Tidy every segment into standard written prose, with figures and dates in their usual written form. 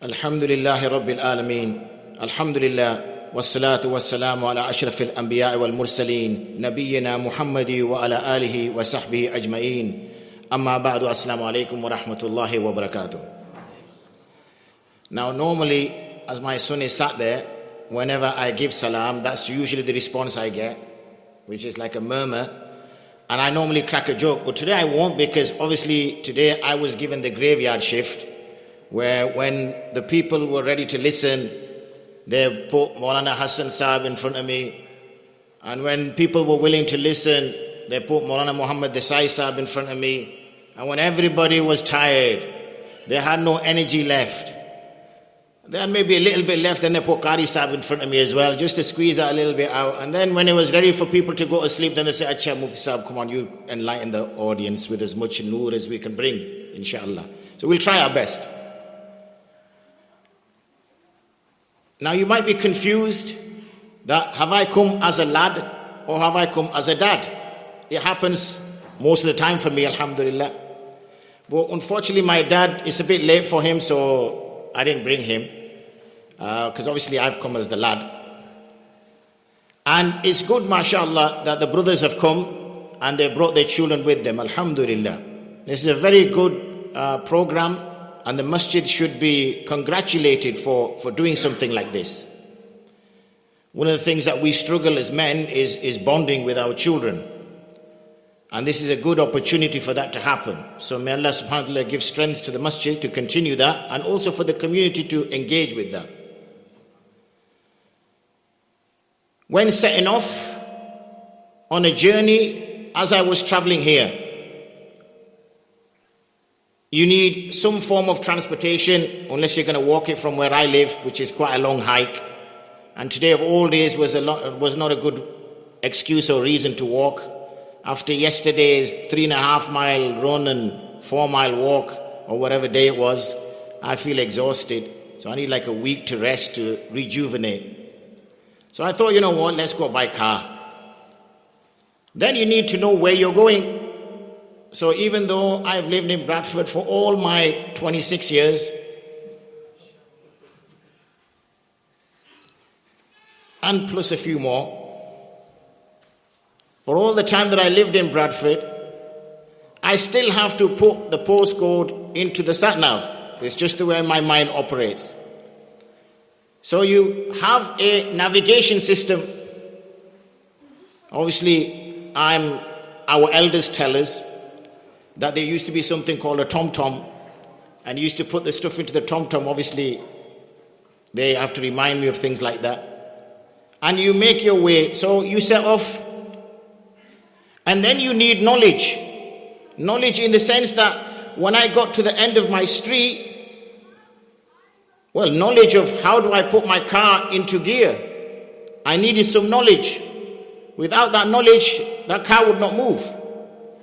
Alhamdulillahi Rabbil Alameen. Alhamdulillah. Wassalatu wassalamu ala ashrafil anbiya wal mursaleen. Nabiyyina Muhammadi wa ala alihi wa sahbihi ajma'een. Amma ba'du. Assalamu alaikum wa rahmatullahi wa barakatuh. Now normally, as my son is sat there, whenever I give salam, that's usually the response I get, which is like a murmur. And I normally crack a joke, but today I won't, because obviously today I was given the graveyard shift, where when the people were ready to listen, they put Maulana Hassan Sahib in front of me. And when people were willing to listen, they put Maulana Mohammed Sahib in front of me. And when everybody was tired, they had no energy left, they had maybe a little bit left, then they put Qāḍī Sahib in front of me as well, just to squeeze that a little bit out. And then when it was ready for people to go to sleep, then they said, Acha Mufti Sahib, come on, you enlighten the audience with as much noor as we can bring, inshallah. So we'll try our best. Now you might be confused that have I come as a lad or have I come as a dad? It happens most of the time for me, alhamdulillah. But unfortunately my dad, it's a bit late for him, so I didn't bring him. Because obviously I've come as the lad. And it's good, mashallah, that the brothers have come and they brought their children with them, alhamdulillah. This is a very good program, and the masjid should be congratulated for doing something like this. One of the things that we struggle as men is bonding with our children. And this is a good opportunity for that to happen. So may Allah subhanahu wa ta'ala give strength to the masjid to continue that, and also for the community to engage with that. When setting off on a journey, as I was traveling here, you need some form of transportation, unless you're going to walk it from where I live, which is quite a long hike. And today of all days was not a good excuse or reason to walk. After yesterday's 3.5 mile run and 4 mile walk, or whatever day it was, I feel exhausted. So I need like a week to rest, to rejuvenate. So I thought, you know what, let's go by car. Then you need to know where you're going. So even though I've lived in Bradford for all my 26 years, and plus a few more, for all the time that I lived in Bradford, I still have to put the postcode into the sat-nav. It's just the way my mind operates. So you have a navigation system. Obviously, our elders tell us that there used to be something called a tom-tom, and you used to put the stuff into the tom-tom. Obviously, they have to remind me of things like that. And you make your way. So you set off, and then you need knowledge. Knowledge in the sense that when I got to the end of my street, well, knowledge of how do I put my car into gear. I needed some knowledge. Without that knowledge, that car would not move.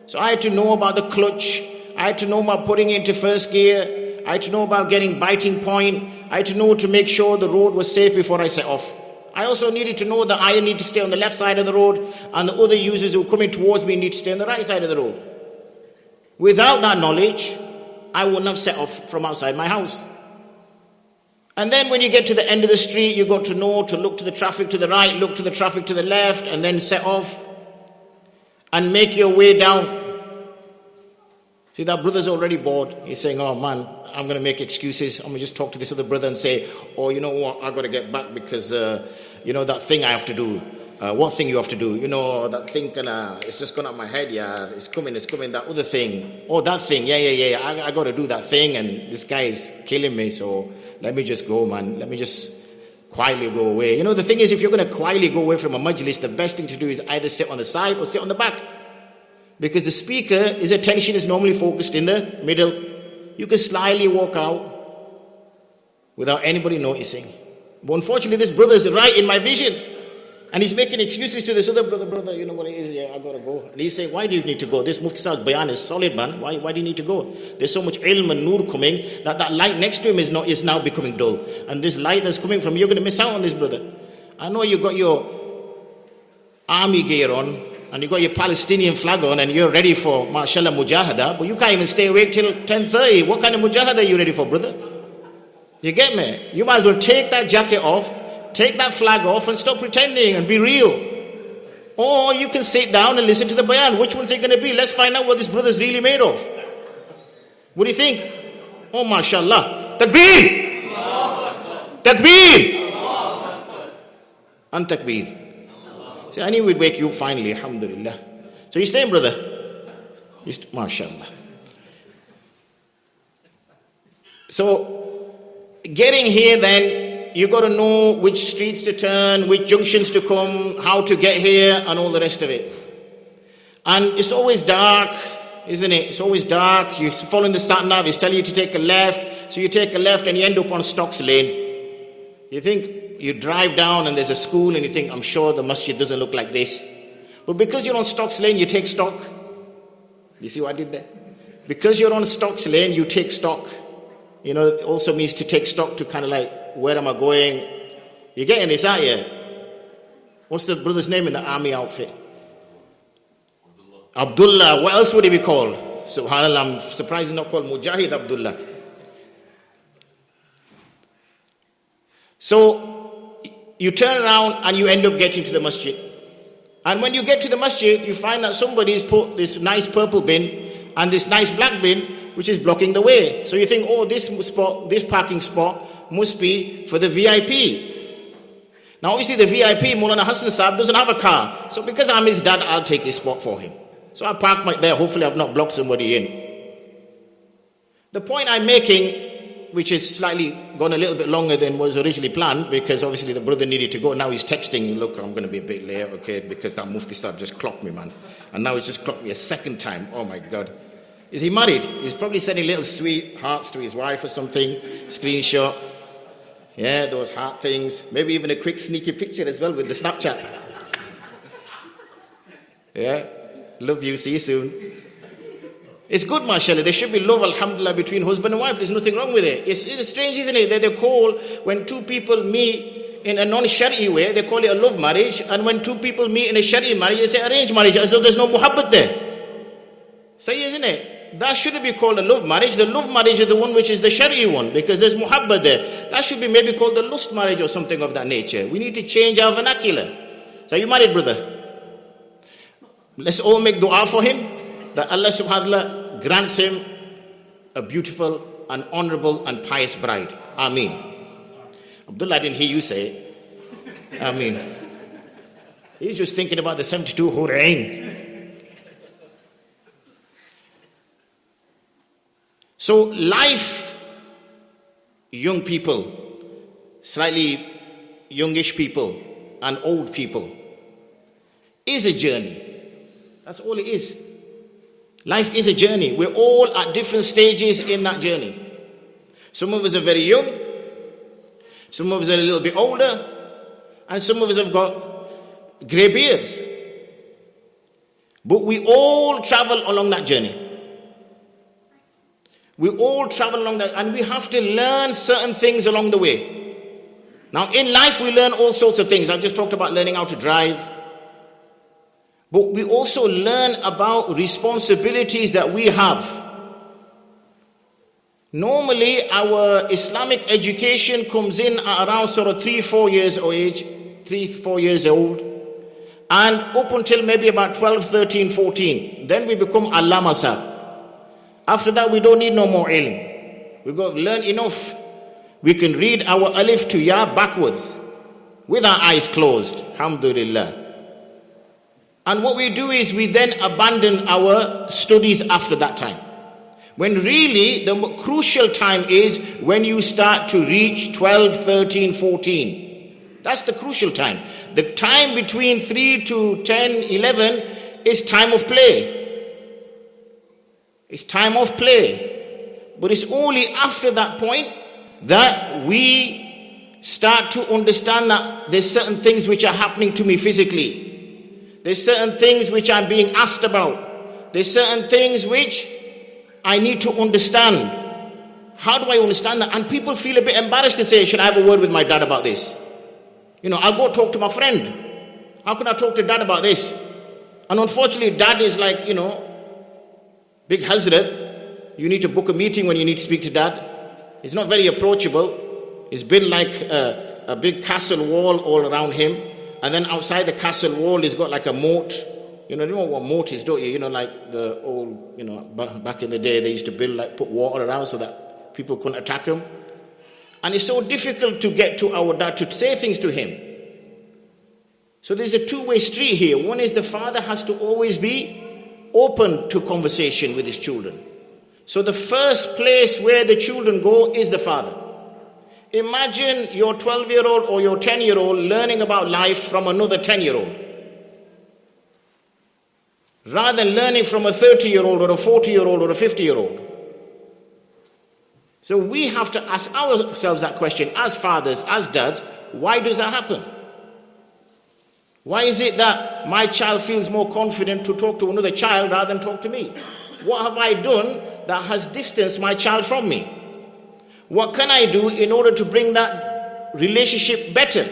So I had to know about the clutch. I had to know about putting it into first gear. I had to know about getting biting point. I had to know to make sure the road was safe before I set off. I also needed to know that I need to stay on the left side of the road, and the other users who are coming towards me need to stay on the right side of the road. Without that knowledge, I wouldn't have set off from outside my house. And then when you get to the end of the street, you got to know to look to the traffic to the right, look to the traffic to the left, and then set off and make your way down. See, that brother's already bored. He's saying, oh man, I'm going to make excuses. I'm going to just talk to this other brother and say, oh, you know what, I've got to get back because, that thing I have to do. What thing you have to do? That thing, it's just gone out my head, yeah. It's coming, that other thing. Oh, that thing, yeah. I got to do that thing, and this guy is killing me, so let me just go, man. Let me just quietly go away. The thing is, if you're going to quietly go away from a majlis, the best thing to do is either sit on the side or sit on the back. Because the speaker, his attention is normally focused in the middle. You can slyly walk out without anybody noticing. But unfortunately, this brother is right in my vision. And he's making excuses to this other brother, you know what it is, yeah, I got to go. And he's saying, why do you need to go? This Mufti Sahib's bayan is solid, man. Why do you need to go? There's so much ilm and noor coming that light next to him is now becoming dull. And this light that's coming from, you're going to miss out on this, brother. I know you got your army gear on, and you got your Palestinian flag on, and you're ready for, mashallah, mujahada, but you can't even stay awake till 10:30. What kind of mujahada are you ready for, brother? You get me? You might as well take that jacket off, take that flag off and stop pretending and be real. Or you can sit down and listen to the bayan. Which one's it going to be? Let's find out what this brother's really made of. What do you think? Oh, mashallah. Takbir! Takbir! And takbir. See, I knew we'd wake you up finally, alhamdulillah. So you staying, brother? Mashallah. So, getting here then, you got to know which streets to turn, which junctions to come, how to get here, and all the rest of it. And it's always dark, isn't it? It's always dark. You're following the sat-nav, it's telling you to take a left. So you take a left and you end up on Stocks Lane. You think, you drive down and there's a school and you think, I'm sure the masjid doesn't look like this. But because you're on Stocks Lane, you take stock. You see what I did there? Because you're on Stocks Lane, you take stock. You know, it also means to take stock to kind of like, where am I going? You're getting this, aren't you? What's the brother's name in the army outfit? Abdullah. What else would he be called? Subhanallah, I'm surprised he's not called Mujahid Abdullah. So, you turn around and you end up getting to the masjid. And when you get to the masjid, you find that somebody's put this nice purple bin and this nice black bin which is blocking the way. So you think, oh, this parking spot must be for the VIP. Now obviously the VIP, Maulana Hassan Saab, doesn't have a car. So because I'm his dad, I'll take his spot for him. So I park there, hopefully I've not blocked somebody in. The point I'm making, which is slightly gone a little bit longer than was originally planned, because obviously the brother needed to go, now he's texting, look, I'm going to be a bit late, okay, because that Mufti Saab just clocked me, man. And now he's just clocked me a second time, oh my God. Is he married? He's probably sending little sweet hearts to his wife or something. Screenshot. Yeah, those heart things. Maybe even a quick sneaky picture as well with the Snapchat. Yeah. Love you. See you soon. It's good, mashallah. There should be love, alhamdulillah, between husband and wife. There's nothing wrong with it. It's strange, isn't it? That they call, when two people meet in a non-Shari'i way, they call it a love marriage. And when two people meet in a Shari'i marriage, they say arranged marriage, as though there's no muhabbat there. Say, isn't it? That shouldn't be called a love marriage. The love marriage is the one which is the Shari'i one, because there's muhabbat there. That should be maybe called the lust marriage or something of that nature. We need to change our vernacular. So you married, brother? Let's all make dua for him, that Allah subhanahu wa ta'ala grants him a beautiful and honorable and pious bride. Ameen. Abdullah, I didn't hear you say it. Ameen. He's just thinking about the 72 Hurain. So life, young people, slightly youngish people, and old people, is a journey. That's all it is. Life is a journey. We're all at different stages in that journey. Some of us are very young, some of us are a little bit older, and some of us have got grey beards. But we all travel along that journey. We all travel along that, and we have to learn certain things along the way. Now, in life, we learn all sorts of things. I just talked about learning how to drive. But we also learn about responsibilities that we have. Normally, our Islamic education comes in at around sort of 3-4 years of age, 3-4 years old, and up until maybe about 12, 13, 14. Then we become allama sab. After that, we don't need no more ilm. We've got to learn enough. We can read our alif to ya backwards with our eyes closed. Alhamdulillah. And what we do is we then abandon our studies after that time. When really the crucial time is when you start to reach 12, 13, 14. That's the crucial time. The time between 3 to 10, 11 is time of play. It's time of play. But it's only after that point that we start to understand that there's certain things which are happening to me physically. There's certain things which I'm being asked about. There's certain things which I need to understand. How do I understand that? And people feel a bit embarrassed to say, should I have a word with my dad about this? You know, I'll go talk to my friend. How can I talk to dad about this? And unfortunately, dad is like, you know, big hazrat. You need to book a meeting when you need to speak to dad. He's not very approachable. He's built like a big castle wall all around him. And then outside the castle wall, he's got like a moat. You know what moat is, don't you? You know, like the old, you know, back in the day, they used to build, like, put water around so that people couldn't attack him. And it's so difficult to get to our dad to say things to him. So there's a two-way street here. One is the father has to always be open to conversation with his children. So the first place where the children go is the father. Imagine your 12-year-old or your 10-year-old learning about life from another 10-year-old. Rather than learning from a 30-year-old or a 40-year-old or a 50-year-old. So we have to ask ourselves that question as fathers, as dads, why does that happen? Why is it that my child feels more confident to talk to another child rather than talk to me? What have I done that has distanced my child from me? What can I do in order to bring that relationship better?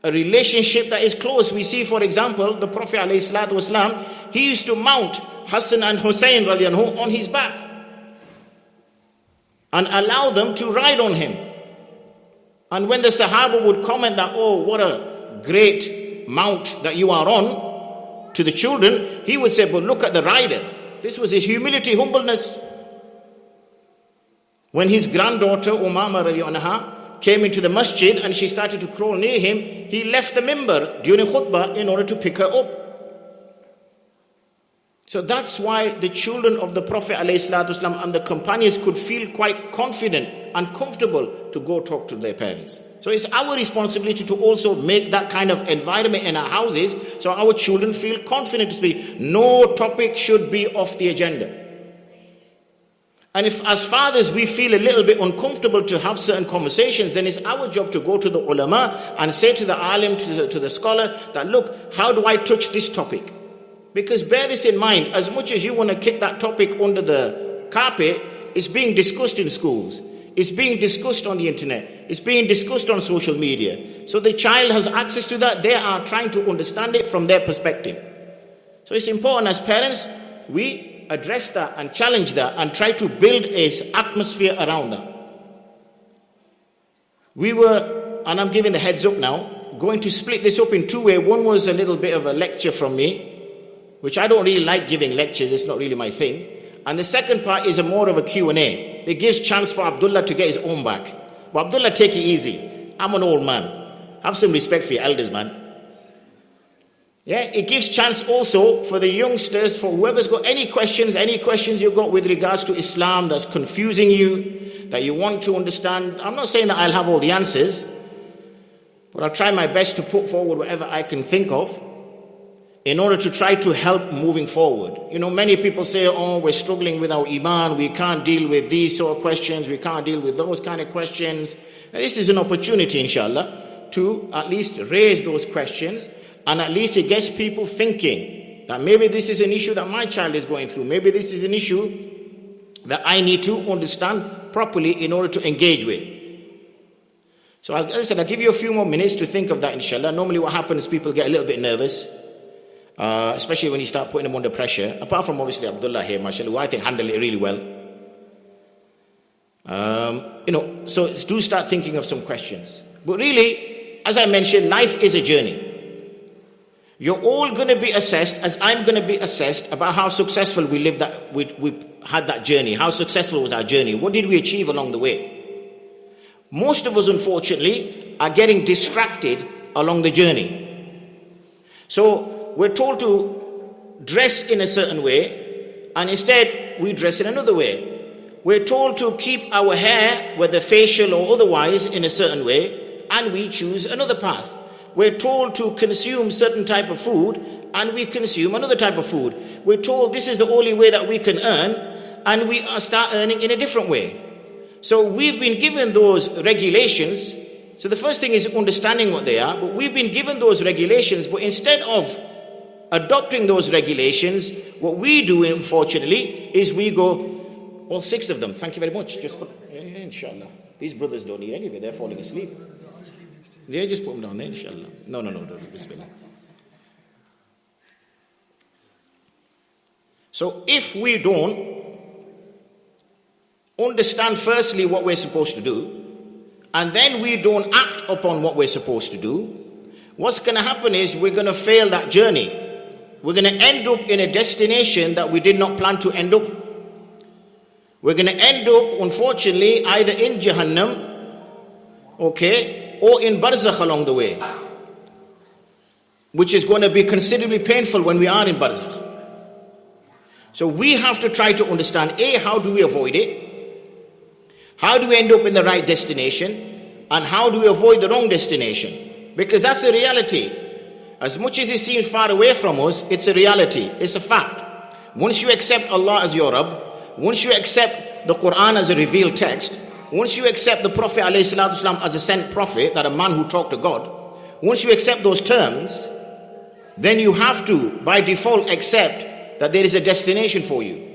A relationship that is close. We see, for example, the Prophet ﷺ, he used to mount Hassan and Hussein on his back and allow them to ride on him. And when the Sahaba would comment that, oh, what a great mount that you are on, to the children, he would say, but look at the rider. This was his humility, humbleness. When his granddaughter, Umama radiallahu anha, came into the masjid and she started to crawl near him, he left the minbar during khutbah in order to pick her up. So that's why the children of the Prophet ﷺ and the companions could feel quite confident and comfortable to go talk to their parents. So it's our responsibility to also make that kind of environment in our houses so our children feel confident to speak. No topic should be off the agenda. And if as fathers we feel a little bit uncomfortable to have certain conversations, then it's our job to go to the ulama and say to the alim, to the scholar, that look, how do I touch this topic? Because bear this in mind, as much as you want to kick that topic under the carpet, it's being discussed in schools. It's being discussed on the internet. It's being discussed on social media. So the child has access to that. They are trying to understand it from their perspective. So it's important as parents, we address that and challenge that and try to build an atmosphere around that. We were, and I'm giving the heads up now, going to split this up in two ways. One was a little bit of a lecture from me, which I don't really like giving lectures. It's not really my thing. And the second part is a more of a Q&A. It gives chance for Abdullah to get his own back. But Abdullah, take it easy. I'm an old man. Have some respect for your elders, man. Yeah, it gives chance also for the youngsters, for whoever's got any questions you got with regards to Islam that's confusing you, that you want to understand. I'm not saying that I'll have all the answers, but I'll try my best to put forward whatever I can think of in order to try to help moving forward. You know, many people say, oh, we're struggling with our iman, we can't deal with these sort of questions, we can't deal with those kind of questions. And this is an opportunity, inshallah, to at least raise those questions, and at least it gets people thinking that maybe this is an issue that my child is going through, maybe this is an issue that I need to understand properly in order to engage with. So as I said, I'll give you a few more minutes to think of that, inshallah. Normally what happens is people get a little bit nervous, especially when you start putting them under pressure. Apart from obviously Abdullah here, mashallah, who I think handled it really well. So do start thinking of some questions. But really, as I mentioned, life is a journey. You're all going to be assessed, as I'm going to be assessed, about how successful we lived that, we had that journey. How successful was our journey? What did we achieve along the way? Most of us, unfortunately, are getting distracted along the journey. So we're told to dress in a certain way, and instead we dress in another way. We're told to keep our hair, whether facial or otherwise, in a certain way, and we choose another path. We're told to consume certain type of food, and we consume another type of food. We're told this is the only way that we can earn, and we start earning in a different way. So we've been given those regulations. So the first thing is understanding what they are, but we've been given those regulations, but instead of adopting those regulations, what we do, unfortunately, is we go, all 6 of them, thank you very much. Just put, inshallah. These brothers don't need anyway, they're falling asleep. Yeah, just put them down there, inshallah. No, bismillah. So if we don't understand firstly what we're supposed to do, and then we don't act upon what we're supposed to do, what's going to happen is we're going to fail that journey. We're going to end up in a destination that we did not plan to end up. We're going to end up, unfortunately, either in Jahannam, okay, or in Barzakh along the way, which is going to be considerably painful when we are in Barzakh. So we have to try to understand, A, how do we avoid it? How do we end up in the right destination? And how do we avoid the wrong destination? Because that's a reality. As much as it seems far away from us, it's a reality. It's a fact. Once you accept Allah as your Rabb, once you accept the Quran as a revealed text, once you accept the Prophet ﷺ as a sent prophet, that a man who talked to God, once you accept those terms, then you have to, by default, accept that there is a destination for you.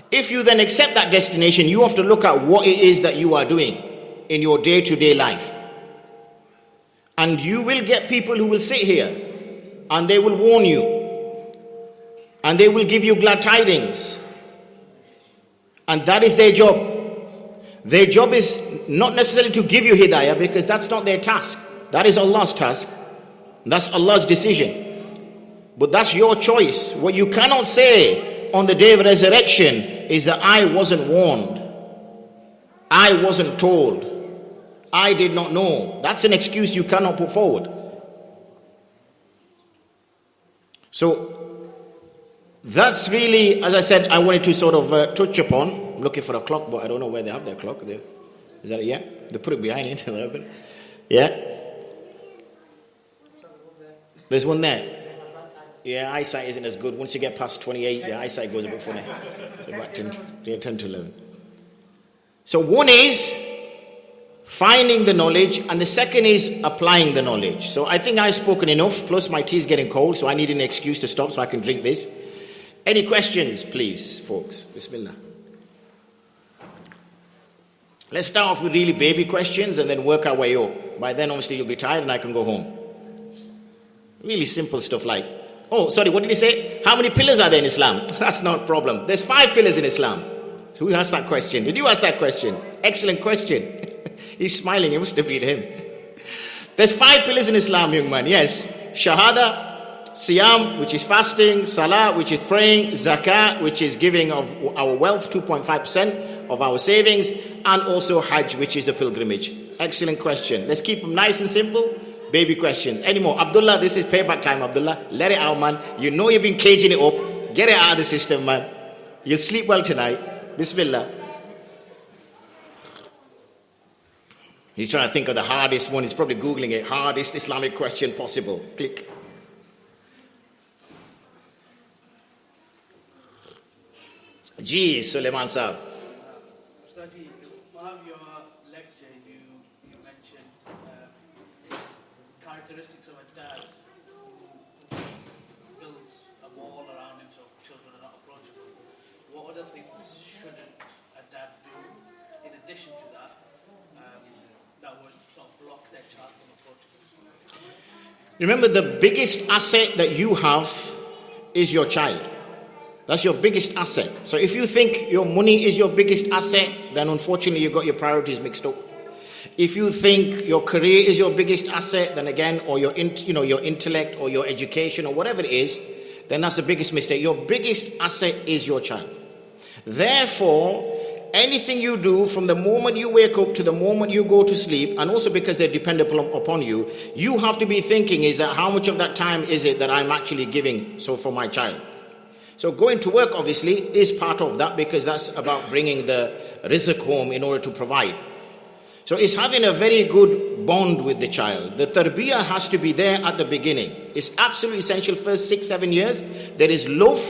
If you then accept that destination, you have to look at what it is that you are doing in your day-to-day life. And you will get people who will sit here and they will warn you and they will give you glad tidings. And that is their job. Their job is not necessarily to give you hidayah, because that's not their task. That is Allah's task. That's Allah's decision. But that's your choice. What you cannot say on the day of resurrection is that I wasn't warned, I wasn't told, I did not know. That's an excuse you cannot put forward. So that's really, as I said, I wanted to sort of touch upon. I'm looking for a clock, but I don't know where they have their clock. Is that it? Yeah? They put it behind it. Yeah? There's one there. Yeah, eyesight isn't as good. Once you get past 28, the eyesight goes a bit funny. So about 10 to 11. So one is finding the knowledge, and the second is applying the knowledge. So I think I've spoken enough, plus my tea is getting cold, so I need an excuse to stop so I can drink this. Any questions, please, folks? Bismillah. Let's start off with really baby questions and then work our way up. By then, obviously, you'll be tired and I can go home. Really simple stuff like, oh, sorry, what did he say? How many pillars are there in Islam? That's not a problem. There's 5 pillars in Islam. So who asked that question? Did you ask that question? Excellent question. He's smiling. It must have been him. There's 5 pillars in Islam, young man. Yes. Shahada, Siyam, which is fasting, Salah, which is praying, Zakah, which is giving of our wealth, 2.5% of our savings, and also Hajj, which is the pilgrimage. Excellent question. Let's keep them nice and simple. Baby questions. Any more? Abdullah, this is payback time, Abdullah. Let it out, man. You know you've been caging it up. Get it out of the system, man. You'll sleep well tonight. Bismillah. He's trying to think of the hardest one. He's probably Googling it. Hardest Islamic question possible. Click. Ji, Suleiman Saab. Saji, one of your lecture, you mentioned characteristics of a dad who builds a wall around him so children are not approachable. What other things shouldn't a dad do in addition to that that would sort of block their child from approaching? Remember, the biggest asset that you have is your child. That's your biggest asset. So if you think your money is your biggest asset, then unfortunately you've got your priorities mixed up. If you think your career is your biggest asset, then again, or your intellect or your education or whatever it is, then that's the biggest mistake. Your biggest asset is your child. Therefore, anything you do from the moment you wake up to the moment you go to sleep, and also because they're dependent upon you, you have to be thinking is that how much of that time is it that I'm actually giving for my child? So going to work obviously is part of that, because that's about bringing the rizq home in order to provide. So it's having a very good bond with the child. The tarbiyah has to be there at the beginning. It's absolutely essential. First 6-7 years, there is love.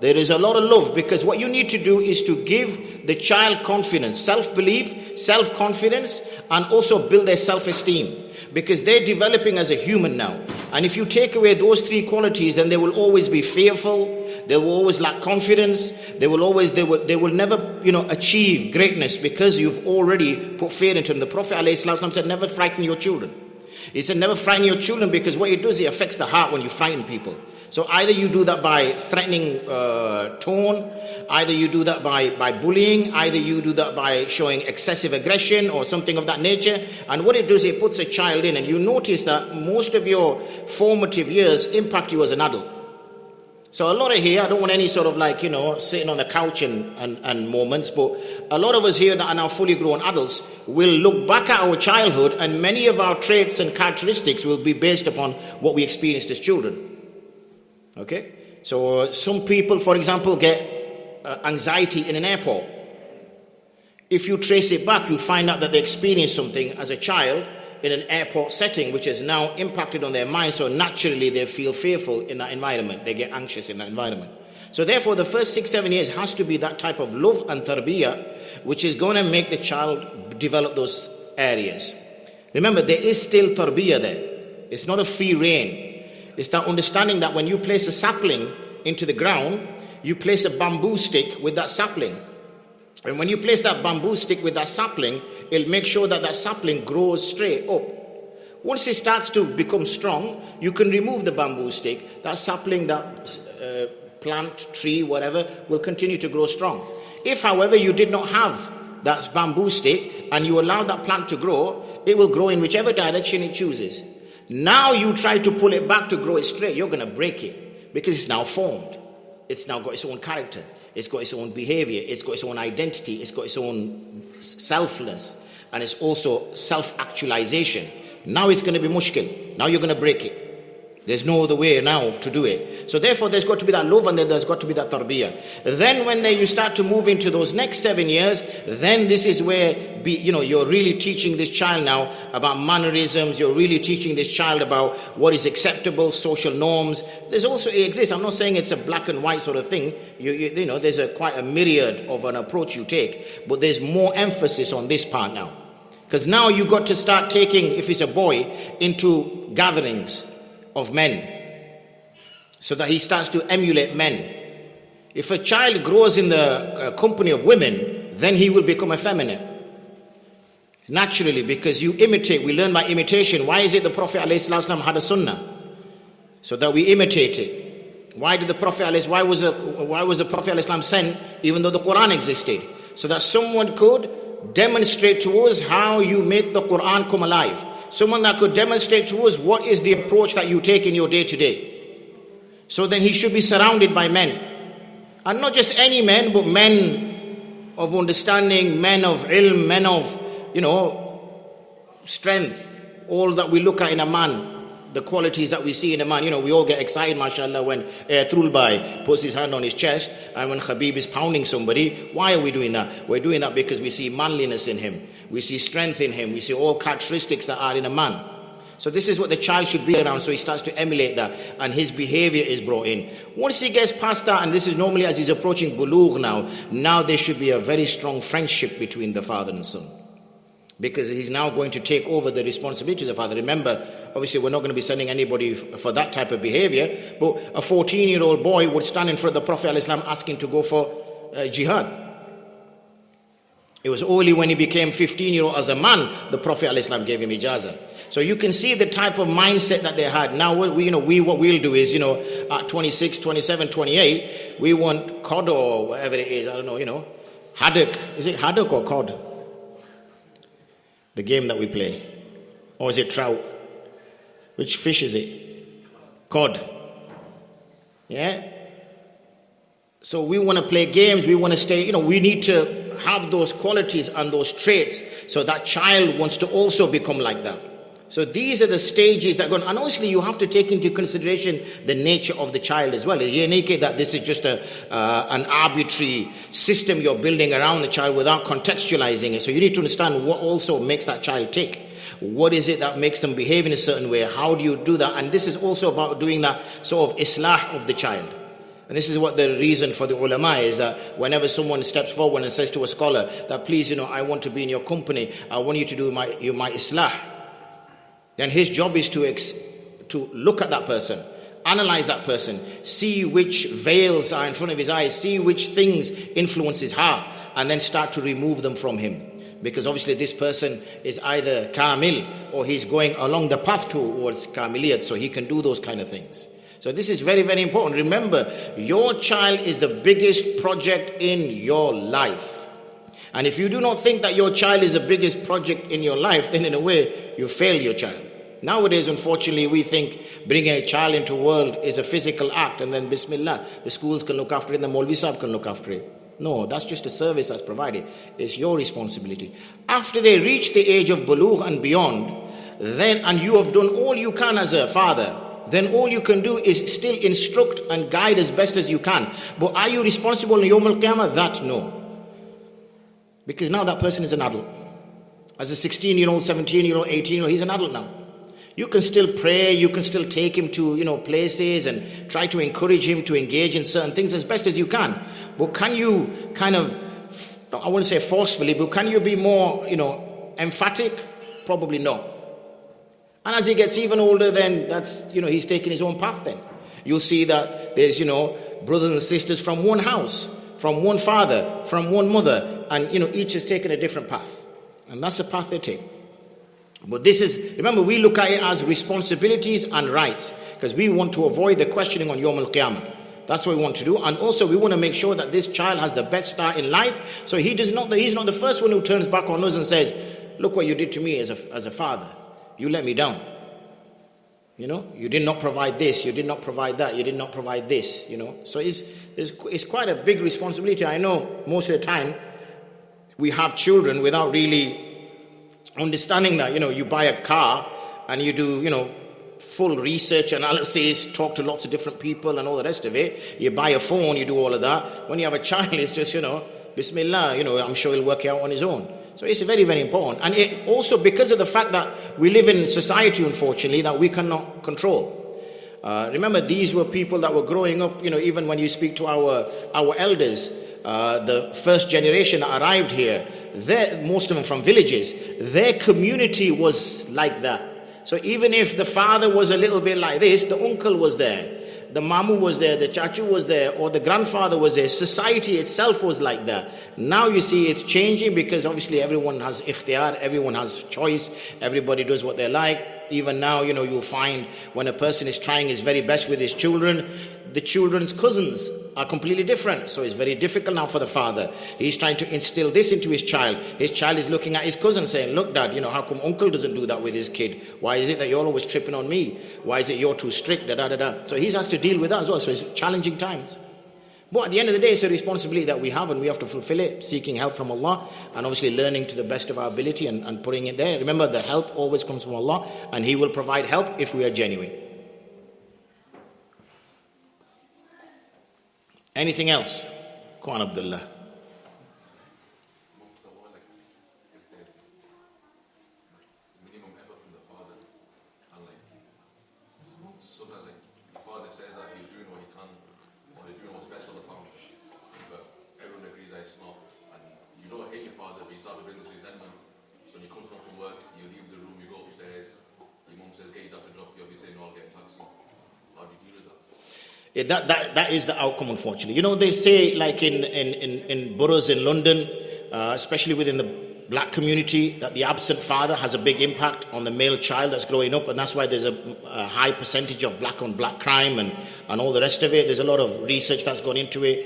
There is a lot of love, because what you need to do is to give the child confidence, self-belief, self-confidence, and also build their self-esteem, because they're developing as a human now. And if you take away those 3 qualities, then they will always be fearful. They will always lack confidence. They will never, achieve greatness, because you've already put fear into them. The Prophet ﷺ said, never frighten your children. He said, never frighten your children, because what it does, it affects the heart when you frighten people. So either you do that by threatening tone, either you do that by bullying, either you do that by showing excessive aggression or something of that nature. And what it does, it puts a child in, and you notice that most of your formative years impact you as an adult. So a lot of here, I don't want any sort of like, sitting on the couch and moments, but a lot of us here that are now fully grown adults will look back at our childhood, and many of our traits and characteristics will be based upon what we experienced as children. Okay? So some people, for example, get anxiety in an airport. If you trace it back, you find out that they experienced something as a child in an airport setting, which has now impacted on their mind, so naturally they feel fearful in that environment. They get anxious in that environment. So therefore, the first 6-7 years has to be that type of love and tarbiyah, which is going to make the child develop those areas. Remember, there is still tarbiyah there. It's not a free rein. It's that understanding that when you place a sapling into the ground, you place a bamboo stick with that sapling. And when you place that bamboo stick with that sapling, it'll make sure that that sapling grows straight up. Once it starts to become strong, you can remove the bamboo stick. That sapling, that plant, tree, whatever, will continue to grow strong. If, however, you did not have that bamboo stick and you allow that plant to grow, it will grow in whichever direction it chooses. Now you try to pull it back to grow it straight, you're going to break it because it's now formed. It's now got its own character. It's got its own behavior. It's got its own identity. It's got its own selfless. And it's also self-actualization. Now it's going to be mushkil. Now you're going to break it. There's no other way now to do it. So therefore there's got to be that love, and then there's got to be that tarbiyah. Then when you start to move into those next 7 years, then this is where you're really teaching this child now about mannerisms. You're really teaching this child about what is acceptable, social norms. It exists. I'm not saying it's a black and white sort of thing. There's quite a myriad of an approach you take, but there's more emphasis on this part now. Because now you've got to start taking, if it's a boy, into gatherings of men, so that he starts to emulate men. If a child grows in the company of women, then he will become effeminate. Naturally, because you imitate. We learn by imitation. Why is it the Prophet ﷺ had a sunnah? So that we imitate it. Why was the Prophet ﷺ sent even though the Quran existed? So that someone could demonstrate to us how you make the Quran come alive. Someone that could demonstrate to us what is the approach that you take in your day-to-day. So then he should be surrounded by men. And not just any men, but men of understanding, men of ilm, men of, strength. All that we look at in a man, the qualities that we see in a man. We all get excited, mashallah, when Trulbai puts his hand on his chest and when Khabib is pounding somebody. Why are we doing that? We're doing that because we see manliness in him. We see strength in him. We see all characteristics that are in a man. So this is what the child should be around. So he starts to emulate that, and his behavior is brought in. Once he gets past that, and this is normally as he's approaching bulugh now there should be a very strong friendship between the father and son. Because he's now going to take over the responsibility of the father. Remember, obviously we're not going to be sending anybody for that type of behavior, but a 14-year-old boy would stand in front of the Prophet ﷺ asking to go for jihad. It was only when he became 15-year-old as a man, the Prophet ﷺ gave him ijazah. So you can see the type of mindset that they had. Now what we'll do is, at 26, 27, 28, we want cod or whatever it is, I don't know, haddock. Is it haddock or cod? The game that we play. Or is it trout? Which fish is it? Cod. Yeah? So we want to play games, we want to stay, we need to have those qualities and those traits so that child wants to also become like that. So these are the stages that go on. And obviously you have to take into consideration the nature of the child as well. You indicate that this is just an arbitrary system you're building around the child without contextualizing it. So you need to understand what also makes that child tick. What is it that makes them behave in a certain way? How do you do that? And this is also about doing that sort of islah of the child. And this is what the reason for the ulama is, that whenever someone steps forward and says to a scholar that please, I want to be in your company, I want you to do my islah, then his job is to look at that person, analyze that person, see which veils are in front of his eyes, see which things influence his heart, and then start to remove them from him. Because obviously this person is either kamil or he's going along the path towards kamiliyat, so he can do those kind of things. So this is very, very important. Remember, your child is the biggest project in your life. And if you do not think that your child is the biggest project in your life, then in a way, you fail your child. Nowadays, unfortunately, we think bringing a child into the world is a physical act, and then Bismillah, the schools can look after it, and the Maulvi Sahib can look after it. No, that's just a service that's provided. It's your responsibility. After they reach the age of bulugh and beyond, then, and you have done all you can as a father, then all you can do is still instruct and guide as best as you can. But are you responsible in Yawm al-Qiyamah? That, no. Because now that person is an adult. As a 16-year-old, 17-year-old, 18-year-old, he's an adult now. You can still pray, you can still take him to, places and try to encourage him to engage in certain things as best as you can. But can you kind of, I wouldn't say forcefully, but can you be more, emphatic? Probably no. And as he gets even older, then that's, he's taking his own path then. You'll see that there's, brothers and sisters from one house, from one father, from one mother, and, each has taken a different path. And that's the path they take. But this is, remember, we look at it as responsibilities and rights, because we want to avoid the questioning on Yawm al-Qiyamah. That's what we want to do. And also we want to make sure that this child has the best start in life. So he's not the first one who turns back on us and says, look what you did to me as a father. You let me down. You did not provide this, you did not provide that, you did not provide this, So it's quite a big responsibility. I know most of the time we have children without really understanding that, you buy a car and you do, full research analysis, talk to lots of different people and all the rest of it. You buy a phone, you do all of that. When you have a child, it's just, Bismillah, I'm sure he'll work it out on his own. So it's very, very important. And it also, because of the fact that we live in society, unfortunately, that we cannot control. Remember, these were people that were growing up, even when you speak to our elders, the first generation that arrived here, most of them from villages, their community was like that. So even if the father was a little bit like this, the uncle was there, the mamu was there, the chachu was there, or the grandfather was there. Society itself was like that. Now you see it's changing, because obviously everyone has ikhtiyar, everyone has choice, everybody does what they like. Even now, you'll find when a person is trying his very best with his children, the children's cousins are completely different. So it's very difficult now for the father. He's trying to instill this into his child. His child is looking at his cousin saying, look, Dad, how come uncle doesn't do that with his kid? Why is it that you're always tripping on me? Why is it you're too strict? So he has to deal with that as well. So it's challenging times. But at the end of the day, it's a responsibility that we have, and we have to fulfill it, seeking help from Allah, and obviously learning to the best of our ability and putting it there. Remember, the help always comes from Allah, and He will provide help if we are genuine. Anything else? Go on, Abdullah. That is the outcome, unfortunately. They say, like in boroughs in London, especially within the black community, that the absent father has a big impact on the male child that's growing up, and that's why there's a high percentage of black on black crime and all the rest of it. There's a lot of research that's gone into it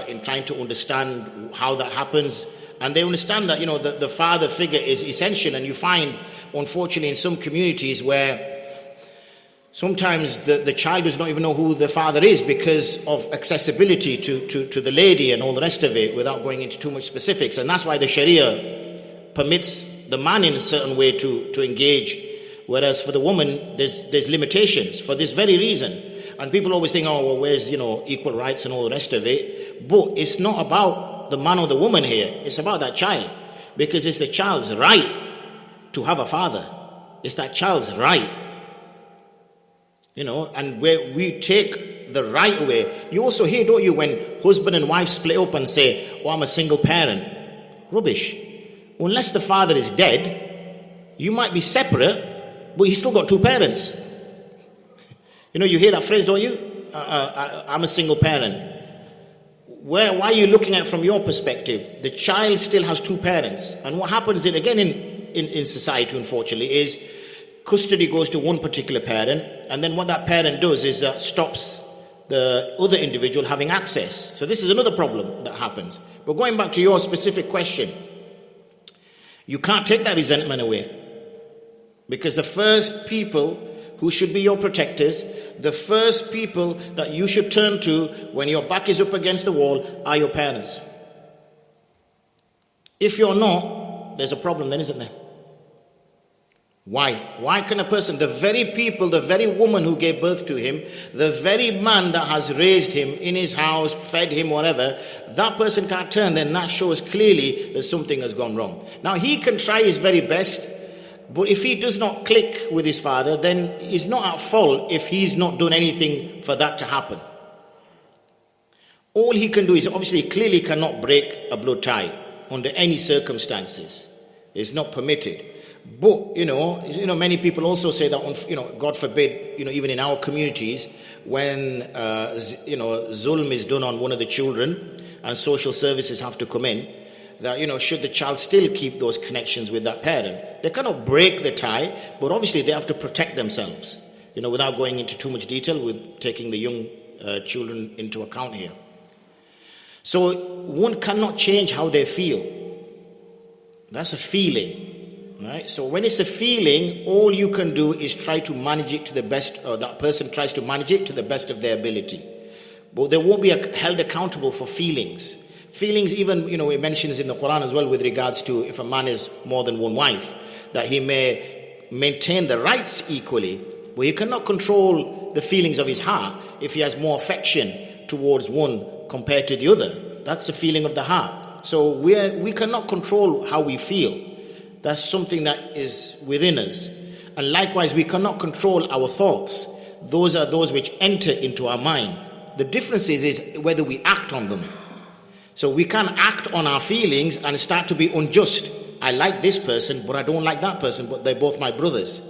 in trying to understand how that happens. And they understand that, the father figure is essential, and you find, unfortunately, in some communities where sometimes the child does not even know who the father is because of accessibility to the lady and all the rest of it, without going into too much specifics. And that's why the Sharia permits the man in a certain way to engage, whereas for the woman there's limitations for this very reason. And people always think, where's equal rights and all the rest of it? But it's not about the man or the woman here. It's about that child, because it's the child's right to have a father. It's that child's right. And where we take the right way. You also hear, don't you, when husband and wife split up and say, I'm a single parent. Rubbish. Unless the father is dead, you might be separate, but he's still got two parents. You hear that phrase, don't you? I'm a single parent. Why are you looking at it from your perspective? The child still has two parents. And what happens again in society, unfortunately, is custody goes to one particular parent, and then what that parent does is stops the other individual having access. So this is another problem that happens. But going back to your specific question, you can't take that resentment away, because the first people who should be your protectors, the first people that you should turn to when your back is up against the wall are your parents. If you're not, there's a problem then, isn't there? Why? Why can a person, the very people, the very woman who gave birth to him, the very man that has raised him in his house, fed him, whatever, that person can't turn, then that shows clearly that something has gone wrong. Now he can try his very best, but if he does not click with his father, then he's not at fault if he's not done anything for that to happen. All he can do is, obviously, clearly cannot break a blood tie under any circumstances. It's not permitted. But, many people also say that, God forbid, even in our communities, when, zulm is done on one of the children and social services have to come in, that, should the child still keep those connections with that parent? They cannot break the tie, but obviously they have to protect themselves, without going into too much detail with taking the young children into account here. So one cannot change how they feel. That's a feeling. Right? So when it's a feeling, all you can do is try to manage it to the best, or that person tries to manage it to the best of their ability. But they won't be held accountable for feelings. Feelings even, it mentions in the Quran as well with regards to if a man is more than one wife, that he may maintain the rights equally, but he cannot control the feelings of his heart if he has more affection towards one compared to the other. That's a feeling of the heart. So we cannot control how we feel. That's something that is within us. And likewise, we cannot control our thoughts. Those are those which enter into our mind. The difference is whether we act on them. So we can act on our feelings and start to be unjust. I like this person, but I don't like that person, but they're both my brothers.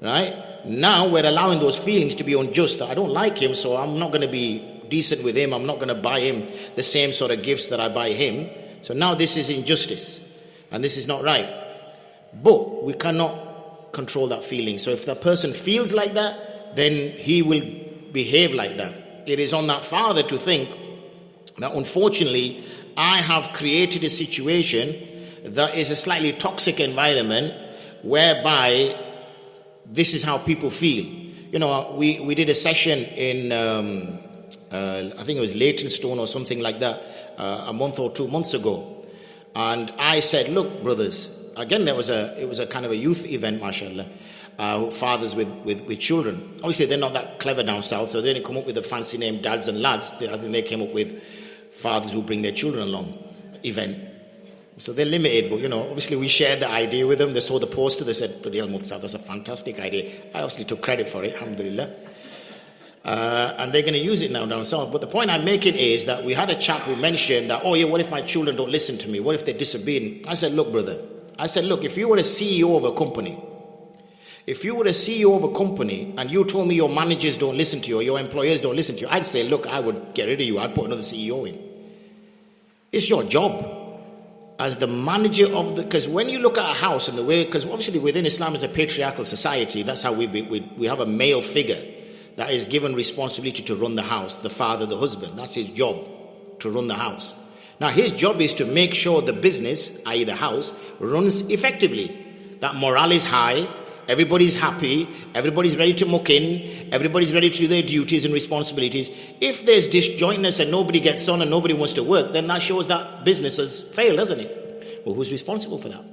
Right? Now we're allowing those feelings to be unjust. I don't like him, so I'm not going to be decent with him. I'm not going to buy him the same sort of gifts that I buy him. So now this is injustice. And this is not right. But we cannot control that feeling. So if that person feels like that, then he will behave like that. It is on that father to think that unfortunately I have created a situation that is a slightly toxic environment whereby this is how people feel. We did a session in I think it was Leytonstone or something like that a month or 2 months ago, and I said, look brothers, again, it was a kind of a youth event, mashallah, fathers with children. Obviously, they're not that clever down south, so they didn't come up with a fancy name, dads and lads. I think they came up with fathers who bring their children along event. So they're limited, but obviously we shared the idea with them. They saw the poster, they said, bloody hell, Mufti, that's a fantastic idea. I obviously took credit for it, alhamdulillah. And they're going to use it now down south. But the point I'm making is that we had a chap who mentioned that, what if my children don't listen to me? What if they're disobedient? I said, look, brother. If you were a CEO of a company, and you told me your managers don't listen to you, or your employers don't listen to you, I'd say, look, I would get rid of you. I'd put another CEO in. It's your job as the manager of because when you look at a house and the way, because obviously within Islam is a patriarchal society, that's how we have a male figure that is given responsibility to run the house, the father, the husband. That's his job, to run the house. Now his job is to make sure the business, i.e. the house, runs effectively. That morale is high, everybody's happy, everybody's ready to muck in, everybody's ready to do their duties and responsibilities. If there's disjointness and nobody gets on and nobody wants to work, then that shows that business has failed, doesn't it? Well, who's responsible for that?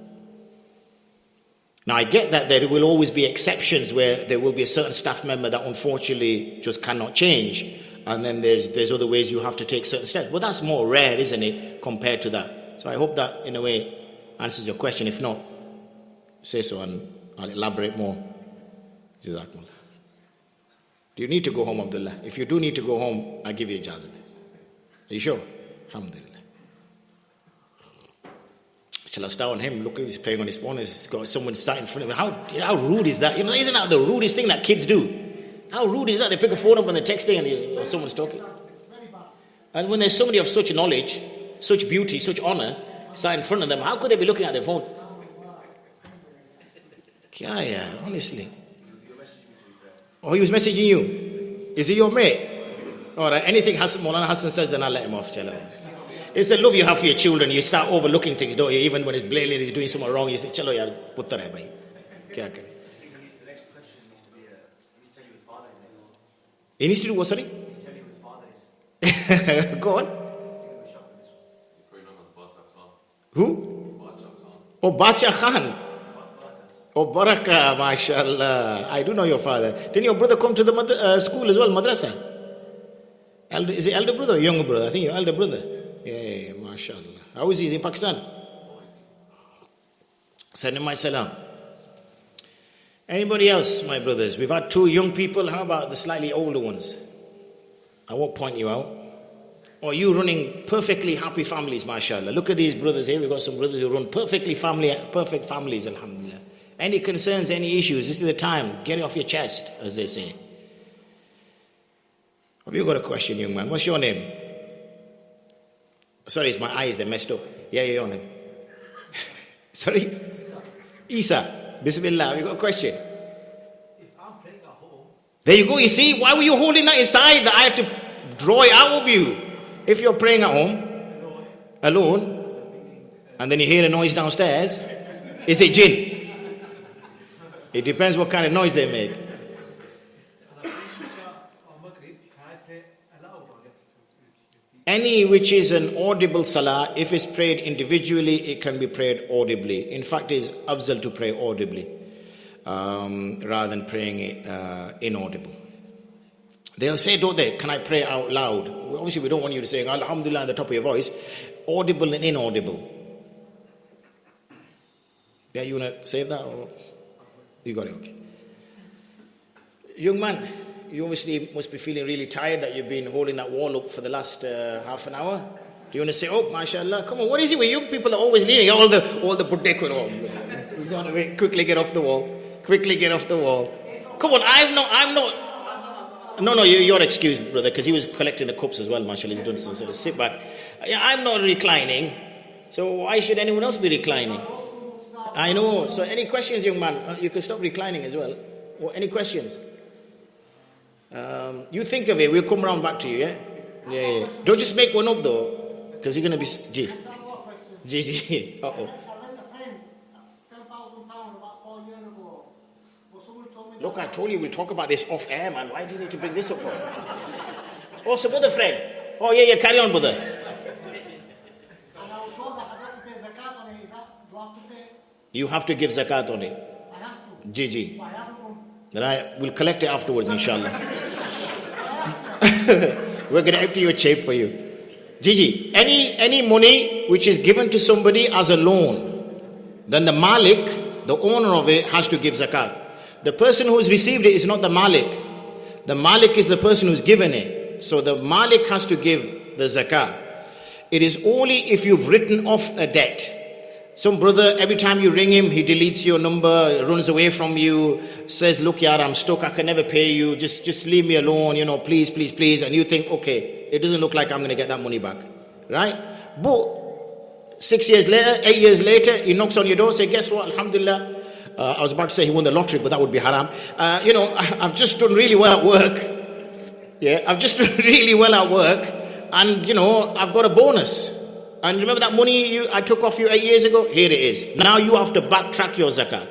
Now I get that there will always be exceptions where there will be a certain staff member that unfortunately just cannot change. And then there's other ways you have to take certain steps. But that's more rare, isn't it, compared to that? So I hope that, in a way, answers your question. If not, say so and I'll elaborate more. Jazakumullah. Do you need to go home, Abdullah? If you do need to go home, I'll give you ijazat. Are you sure? Alhamdulillah. Shall I start on him? Look, he's playing on his phone. He's got someone sat in front of him. How rude is that? Isn't that the rudest thing that kids do? How rude is that? They pick a phone up when they're texting and someone's talking. And when there's somebody of such knowledge, such beauty, such honor, sat in front of them, how could they be looking at their phone? Kya yaar, honestly. Oh, he was messaging you. Is he your mate? All right, anything Maulana Hassan says, then I'll let him off. Chalo. It's the love you have for your children. You start overlooking things, don't you? Even when it's blatantly he's doing something wrong, you say, chalo yaar, puttar hai bhai. Kya kare? He needs to do what, sorry? Go on. Who? Oh, Badshah Khan. Oh, Baraka, mashallah. I do know your father. Didn't your brother come to the school as well, madrasa? Is he elder brother or younger brother? I think your elder brother. Yeah, mashallah. How is he? Is he in Pakistan? Send him my salam. Anybody else, my brothers? We've had 2 young people. How about the slightly older ones? I won't point you out. Or you running perfectly happy families, mashallah. Look at these brothers here. We've got some brothers who run perfect families, alhamdulillah. Any concerns, any issues, this is the time. Get it off your chest, as they say. Have you got a question, young man? What's your name? Sorry, it's my eyes, they're messed up. Yeah, your name. Sorry? Isa. Bismillah, have you got a question? If I'm praying at home. There you go, you see? Why were you holding that inside? I had to draw it out of you. If you're praying at home, alone, and then you hear a noise downstairs, is it jinn? It depends what kind of noise they make. Any which is an audible salah, if it's prayed individually, it can be prayed audibly. In fact, it is afzal to pray audibly rather than praying it inaudible. They'll say, don't they, can I pray out loud? Obviously, we don't want you to say, Alhamdulillah, at the top of your voice. Audible and inaudible. Yeah, you want to save that? Or you got it, okay. Young man, you obviously must be feeling really tired that you've been holding that wall up for the last half an hour. Do you want to say, oh, mashallah, come on, what is it with you people are always leaning? All the buddek. He's on the way, quickly get off the wall. Quickly get off the wall. Come on, I'm not. No, you're excused, brother, because he was collecting the cups as well, mashallah. He's done so sit back. I'm not reclining, so why should anyone else be reclining? I know. So any questions, young man? You can stop reclining as well. Any questions? You think of it, we'll come around back to you, yeah? Yeah. Don't just make one up though, because you're going to be... G. Uh-oh. Look, I told you we'll talk about this off air, man. Why do you need to bring this up for? Oh, some other friend. Oh, yeah, carry on, brother. You have to give zakat on it. G. Then I will collect it afterwards, inshallah. We're going to empty your chape for you. Gigi, any money which is given to somebody as a loan, then the Malik, the owner of it, has to give zakat. The person who's received it is not the Malik. The Malik is the person who's given it. So the Malik has to give the zakat. It is only if you've written off a debt. Some brother, every time you ring him, he deletes your number, runs away from you, says, look, yaar, I'm stuck, I can never pay you, just leave me alone, please. And you think, okay, it doesn't look like I'm going to get that money back. Right? But 6 years later, 8 years later, he knocks on your door, say, guess what, alhamdulillah. I was about to say he won the lottery, but that would be haram. I've just done really well at work. Yeah, I've just done really well at work. And, I've got a bonus. And remember that money I took off you 8 years ago? Here it is. Now you have to backtrack your zakat.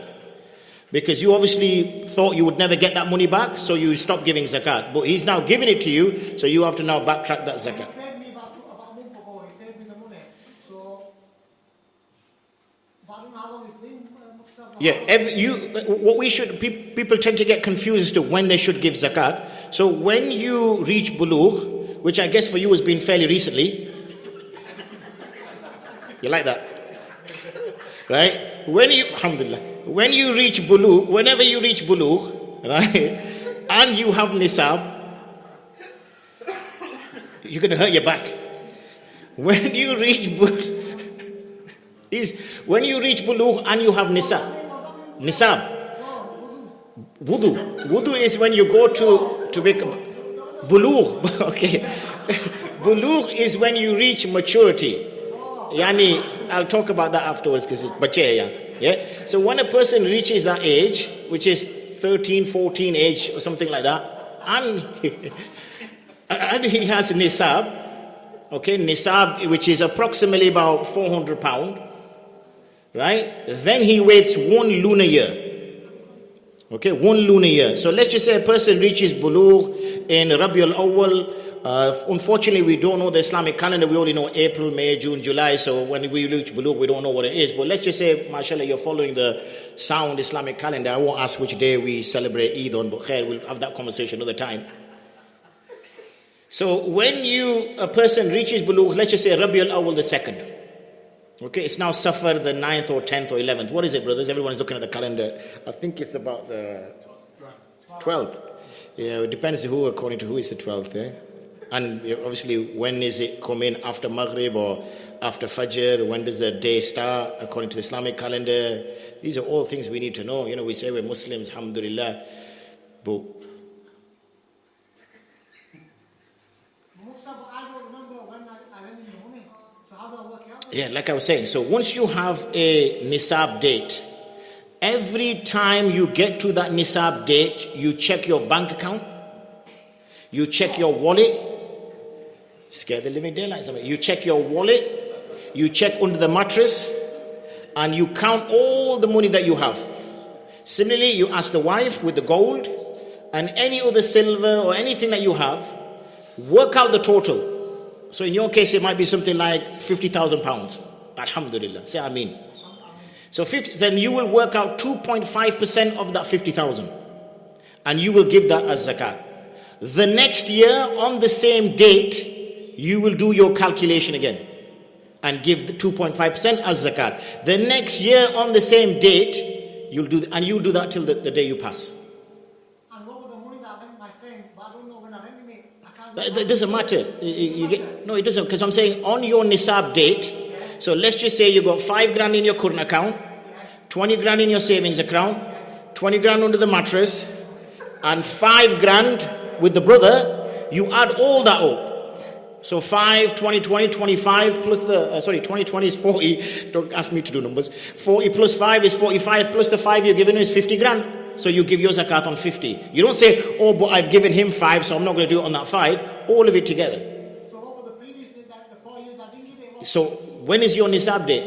Because you obviously thought you would never get that money back, so you stopped giving zakat. But he's now giving it to you, so you have to now backtrack that zakat. He paid me about a month ago, he paid me the money. So, I don't know how long it's been. Yeah, people tend to get confused as to when they should give zakat. So when you reach bulugh, which I guess for you has been fairly recently, you like that? Right? Alhamdulillah, when you reach bulugh, whenever you reach bulugh, right, and you have nisab, you're going to hurt your back. When you reach bulugh and you have nisab, wudu is when you go to make bulugh. Okay. Bulugh is when you reach maturity. Yani, I'll talk about that afterwards because it's bache, yeah. Yeah. So when a person reaches that age, which is 13, 14 age or something like that, and he has nisab, okay, nisab, which is approximately about £400, right? Then he waits 1 lunar year. Okay, 1 lunar year. So let's just say a person reaches bulugh in Rabiul Awwal. Unfortunately, we don't know the Islamic calendar. We only know April, May, June, July. So when we reach bulugh, we don't know what it is. But let's just say, mashallah, you're following the sound Islamic calendar. I won't ask which day we celebrate Eid on, but khair, we'll have that conversation another time. So when a person reaches bulugh, let's just say Rabiul Awwal the 2nd. Okay, it's now Safar the 9th or 10th or 11th. What is it, brothers? Everyone's looking at the calendar. I think it's about the 12th. Yeah, it depends who, according to who is the 12th. Eh? And obviously, when is it coming, after Maghrib or after Fajr? When does the day start, according to the Islamic calendar? These are all things we need to know. You know, we say we're Muslims, alhamdulillah. But yeah, like I was saying, so once you have a nisab date, every time you get to that nisab date, you check your bank account, you check your wallet, scare the living daylights of it. You check your wallet, you check under the mattress, and you count all the money that you have. Similarly, you ask the wife with the gold and any other silver or anything that you have, work out the total. So in your case, it might be something like £50,000. Alhamdulillah. Say Ameen. So then you will work out 2.5% of that 50,000. And you will give that as zakat. The next year, on the same date, you will do your calculation again. And give the 2.5% as zakat. The next year, on the same date, you'll do that till the day you pass. It doesn't matter. No, it doesn't. Because I'm saying on your nisab date, so let's just say you got 5 grand in your current account, 20 grand in your savings account, 20 grand under the mattress, and 5 grand with the brother, you add all that up. So 5, 20, 20, 25 plus 2020 is 40. Don't ask me to do numbers. 40 plus 5 is 45 plus the 5 you're giving is 50 grand. So you give your zakat on 50. You don't say, oh, but I've given him 5, so I'm not going to do it on that 5. All of it together. So what were the previous, the 4 years I didn't give it? So when is your nisab day?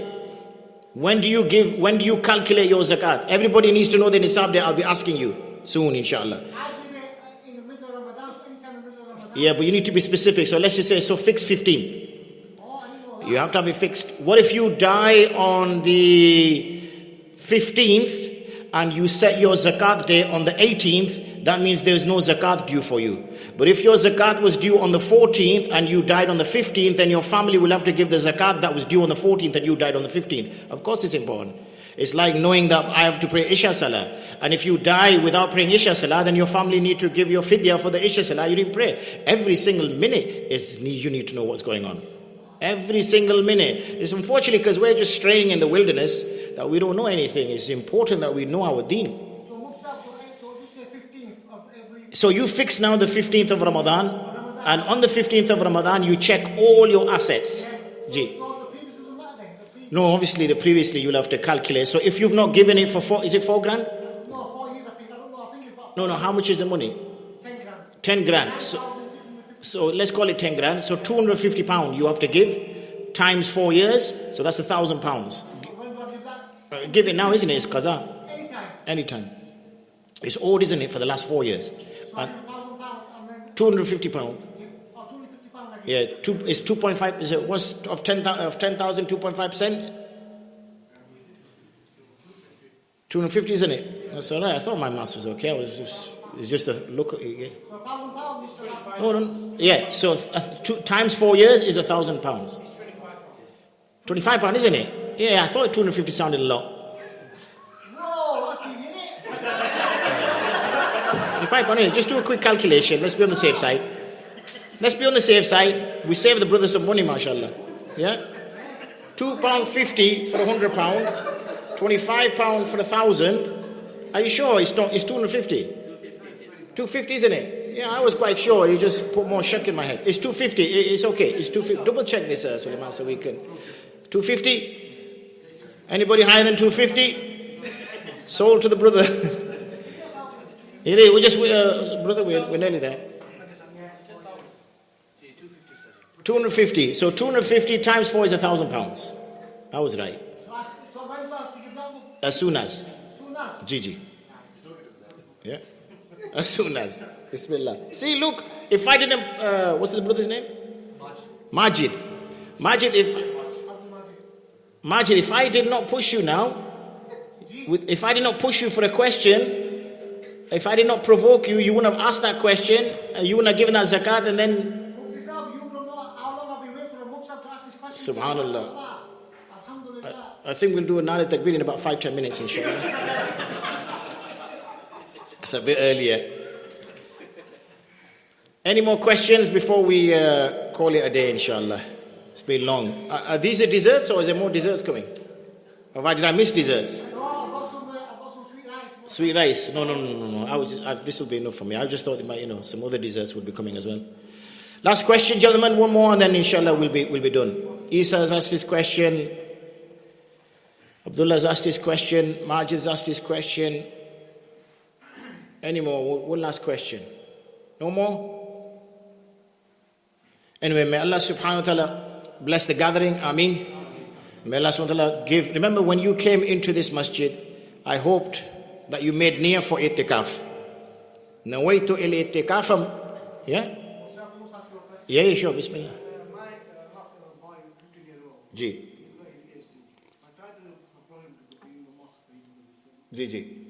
When do you calculate your zakat? Everybody needs to know the nisab day. I'll be asking you soon, inshallah. I give it in the middle of Ramadan, so anytime in the middle of Ramadan. Yeah, but you need to be specific. So let's just say, so fix 15th. Oh, I didn't know that. You have to have it fixed. What if you die on the 15th and you set your zakat day on the 18th? That means there's no zakat due for you. But if your zakat was due on the 14th and you died on the 15th, then your family will have to give the zakat that was due on the 14th and you died on the 15th. Of course it's important. It's like knowing that I have to pray Isha Salah. And if you die without praying Isha Salah, then your family need to give your fidya for the Isha Salah. You didn't pray. Every single minute you need to know what's going on. Every single minute. It's unfortunately because we're just straying in the wilderness that we don't know anything. It's important that we know our deen. So you fix now the 15th of Ramadan, and on the 15th of Ramadan you check all your assets. No, obviously previously you'll have to calculate. So if you've not given it for 4, is it 4 grand? No, 4 years I think. I don't know. I think it's about No, how much is the money? 10 grand. 10 grand. So let's call it 10 grand. So £250 you have to give times 4 years. So that's £1,000. When do I give that? Give it now, isn't it? It's qaza. Anytime. It's owed, isn't it, for the last 4 years? So £1,000 and then... £250. £250 I give. Yeah, it's 2.5. Is it what's of 10,000? 2.5%. 250, isn't it? That's all right. I thought my maths was okay. It's just a look. Yeah. So £1,000 Mr. No. Yeah. So times 4 years is £1,000. £25, isn't it? Yeah, I thought 250 sounded a lot. No, that's easy, isn't it? £25, just do a quick calculation. Let's be on the safe side. We save the brothers some money, mashallah. Yeah? £2.50 for £100, £25 for 1,000. Are you sure it's 250? 250, isn't it? Yeah, I was quite sure. You just put more shak in my head. It's 250. It's okay. It's 250. Double check this, Suleiman, so we can. 250. Anybody higher than 250? Sold to the brother. It is. We just, brother, we're nearly there. 250. So 250 times 4 is £1,000. That was right. As soon as. Gigi. Yeah. As soon as. Bismillah. See, look, if I didn't, what's the brother's name? Majid. Majid, if I did not push you now, if I did not push you for a question, if I did not provoke you, you wouldn't have asked that question, you wouldn't have given that zakat, and then Subhanallah. I think we'll do another takbir in about 5-10 minutes, inshallah. It's a bit earlier. Any more questions before we call it a day, inshallah? It's been long. Are these the desserts, or is there more desserts coming? Or did I miss desserts? No, I've got some sweet rice. Sweet rice? No. This will be enough for me. I just thought there might, some other desserts would be coming as well. Last question, gentlemen. One more, and then inshallah we'll be done. Isa has asked his question. Abdullah has asked his question. Majid has asked his question. Any more? One last question. No more? Anyway, may Allah subhanahu wa ta'ala bless the gathering. Ameen. May Allah subhanahu wa ta'ala give. Remember, when you came into this masjid, I hoped that you made niyyah for itikaf. Nawaitu il itikafam. Yeah? Yeah, sure. Bismillah. My boy, 15-year-old. Ji. I tried to employ him to be in the mosque. Ji.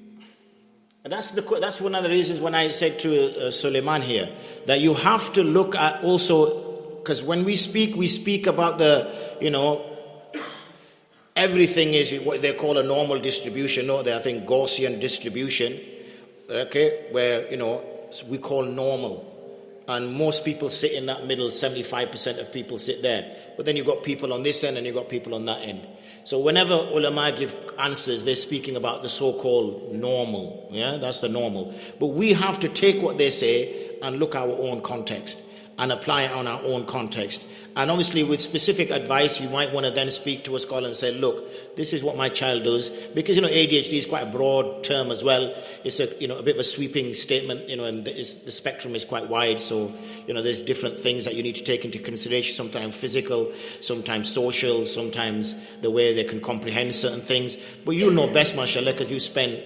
That's one of the reasons when I said to Suleiman here that you have to look at also, because when we speak about the, everything is what they call a normal distribution. No, I think Gaussian distribution, okay, where, we call normal. And most people sit in that middle, 75% of people sit there. But then you've got people on this end and you've got people on that end. So whenever ulama give answers, they're speaking about the so-called normal. Yeah, that's the normal. But we have to take what they say and look at our own context and apply it on our own context. And obviously with specific advice, you might want to then speak to a scholar and say, look, this is what my child does. Because, ADHD is quite a broad term as well. It's a bit of a sweeping statement, and the spectrum is quite wide. So, there's different things that you need to take into consideration. Sometimes physical, sometimes social, sometimes the way they can comprehend certain things. But you'll know best, mashallah, because you spend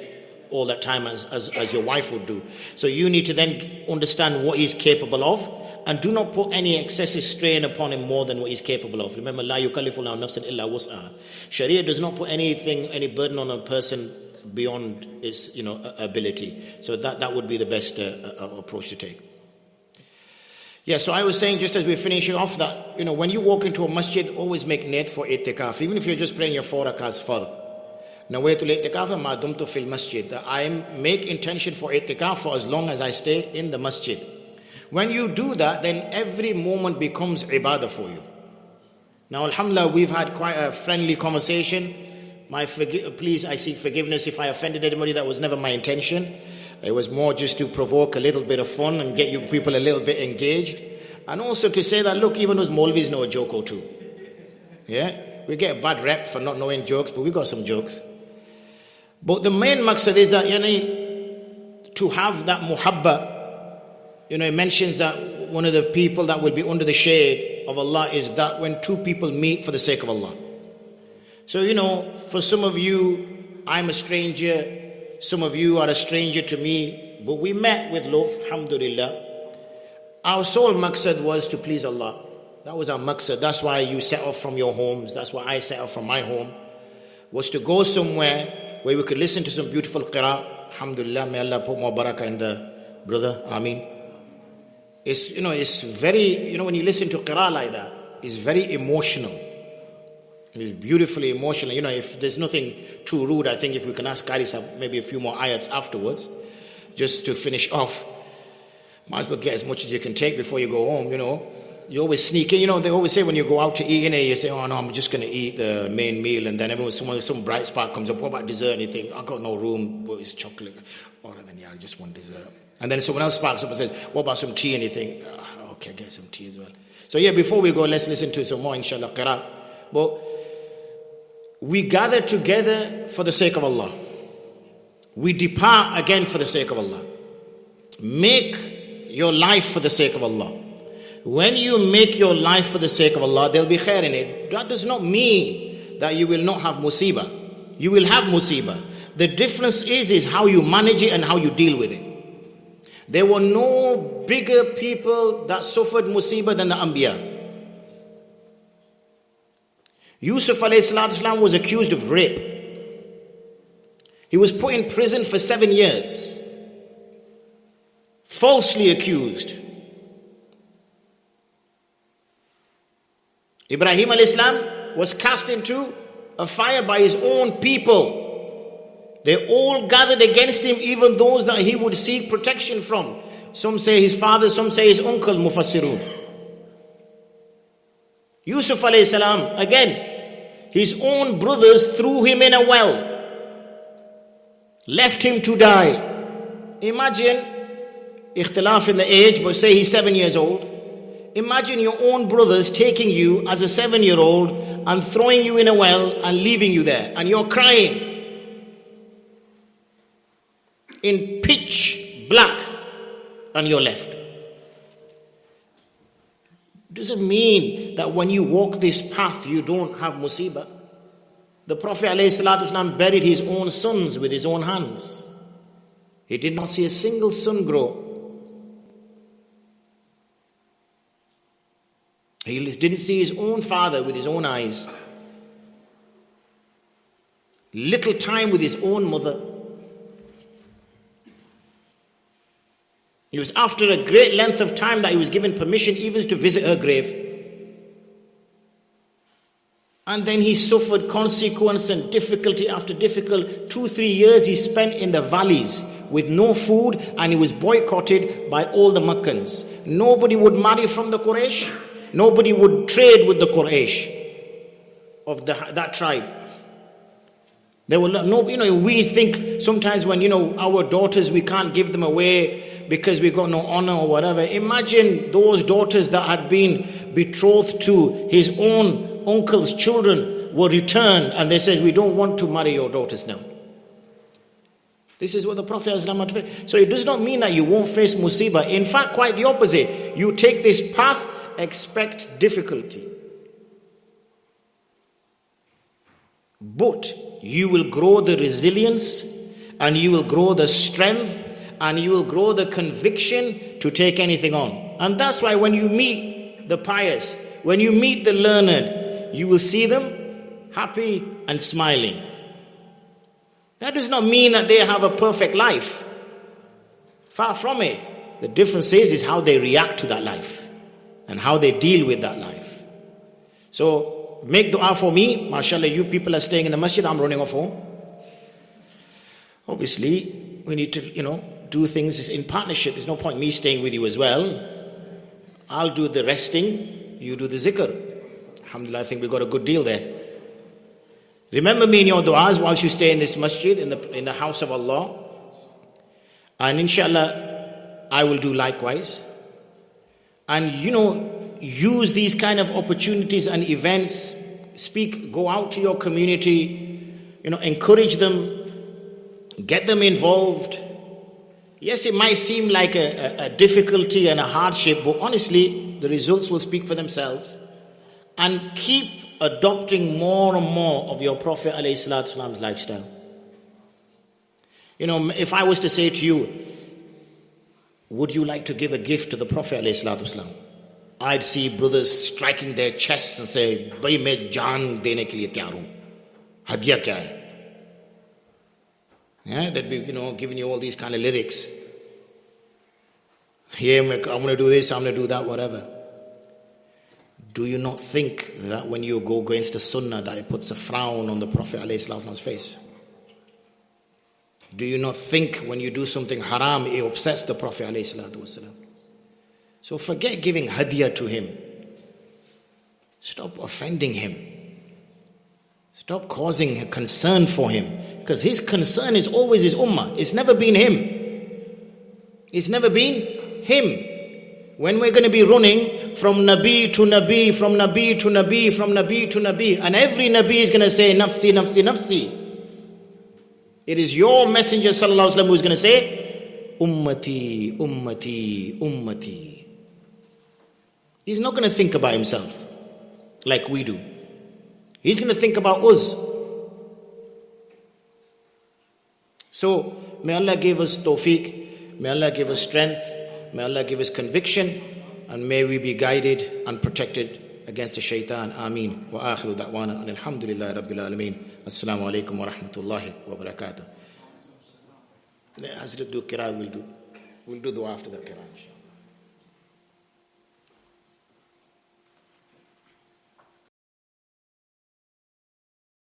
all that time as your wife would do. So you need to then understand what he's capable of. And do not put any excessive strain upon him more than what he's capable of. Remember, la yukallifu Allahu nafsan illa wus'aha. Sharia does not put any burden on a person beyond his, ability. So that would be the best approach to take. Yeah, so I was saying, just as we're finishing off, that, when you walk into a masjid, always make niyat for itikaf. Even if you're just praying your 4 rakats fard. Nawaitul itikaf ma dumtu fil masjid. That I make intention for itikaf for as long as I stay in the masjid. When you do that, then every moment becomes ibadah for you. Now, alhamdulillah, we've had quite a friendly conversation. Please, I seek forgiveness if I offended anybody. That was never my intention. It was more just to provoke a little bit of fun and get you people a little bit engaged. And also to say that, look, even those Maulvis know a joke or two. Yeah? We get a bad rep for not knowing jokes, but we got some jokes. But the main maqsad is that, to have that muhabba. It mentions that one of the people that will be under the shade of Allah is that when two people meet for the sake of Allah. So, for some of you, I'm a stranger. Some of you are a stranger to me. But we met with love, alhamdulillah. Our sole maqsad was to please Allah. That was our maqsad. That's why you set off from your homes. That's why I set off from my home. Was to go somewhere where we could listen to some beautiful qira. Alhamdulillah, may Allah put more barakah in the brother. Ameen. It's very, when you listen to qira like that, it's very emotional. It's beautifully emotional. If there's nothing too rude, I think if we can ask Qarisa maybe a few more ayats afterwards, just to finish off. Might as well get as much as you can take before you go home, You always sneak in. They always say when you go out to eat, you say, oh no, I'm just going to eat the main meal. And then some bright spark comes up. What about dessert? And you think, I got no room, but it's chocolate. Or then, I just want dessert. And then someone else sparks up and says, what about some tea? And you think, okay, get some tea as well. So before we go, let's listen to some more, inshallah, qira. But We gather together for the sake of Allah. We depart again for the sake of Allah. Make your life for the sake of Allah. When you make your life for the sake of Allah, there'll be khair in it. That does not mean that you will not have musibah. You will have musibah. The difference is how you manage it and how you deal with it. There were no bigger people that suffered musibah than the Anbiya. Yusuf alayhi salatu was accused of rape. He was put in prison for 7 years. Falsely accused. Ibrahim alayhi salam was cast into a fire by his own people. They all gathered against him, even those that he would seek protection from. Some say his father, some say his uncle, Mufassirun. Yusuf alayhi salam, again, his own brothers threw him in a well, left him to die. Imagine, ikhtilaf in the age, but say he's 7 years old. Imagine your own brothers taking you as a 7-year-old and throwing you in a well and leaving you there, and you're crying in pitch black, and you're left. Doesn't mean that when you walk this path you don't have musibah. The Prophet ﷺ buried his own sons with his own hands. He did not see a single son grow. He didn't see his own father with his own eyes. Little time with his own mother. It was after a great length of time that he was given permission even to visit her grave. And then he suffered consequence and difficulty after difficulty. 2-3 years he spent in the valleys with no food, and he was boycotted by all the Meccans. Nobody would marry from the Quraysh. Nobody would trade with the Quraysh of that tribe. There were no, we think sometimes when, our daughters, we can't give them away because we got no honor or whatever. Imagine those daughters that had been betrothed to his own uncle's children were returned, and they said, we don't want to marry your daughters now. This is what the Prophet ﷺ. So it does not mean that you won't face musibah. In fact, quite the opposite. You take this path, expect difficulty. But you will grow the resilience, and you will grow the strength, and you will grow the conviction to take anything on. And that's why when you meet the pious, when you meet the learned, you will see them happy and smiling. That does not mean that they have a perfect life. Far from it. The difference is how they react to that life and how they deal with that life. So make dua for me. MashaAllah, you people are staying in the masjid. I'm running off home. Obviously, we need to, do things in partnership. There's no point me staying with you as well. I'll do the resting. You do the zikr. Alhamdulillah, I think we got a good deal there. Remember me in your du'as whilst you stay in this masjid, in the house of Allah. And inshallah, I will do likewise. And use these kind of opportunities and events. Go out to your community, encourage them, get them involved. Yes, it might seem like a difficulty and a hardship, but honestly, the results will speak for themselves. And keep adopting more and more of your Prophet ﷺ's lifestyle. If I was to say to you, would you like to give a gift to the Prophet ﷺ? I'd see brothers striking their chests and say, "Bhai, main jaan dene ke liye tayar hu. Hadiya kya hai?" Yeah, they'd be, giving you all these kind of lyrics. Yeah, I'm going to do this, I'm going to do that, whatever. Do you not think that when you go against the sunnah that it puts a frown on the Prophet ﷺ's face? Do you not think when you do something haram, it upsets the Prophet ﷺ? So forget giving hadiyah to him. Stop offending him. Stop causing a concern for him. Because his concern is always his ummah. It's never been him. It's never been him. When we're going to be running from Nabi to Nabi, from Nabi to Nabi, from Nabi to Nabi, and every Nabi is going to say, Nafsi, Nafsi, Nafsi. It is your Messenger sallallahu alaihi wasallam who is going to say, Ummati, Ummati, Ummati. He's not going to think about himself like we do. He's going to think about us. So, may Allah give us tawfiq, may Allah give us strength, may Allah give us conviction, and may we be guided and protected against the shaitan. Ameen. Wa akhiru da'wana and alhamdulillah rabbil alameen. Assalamu alaikum wa rahmatullahi wa barakatuh. As we do qira, we'll do dua after the qira.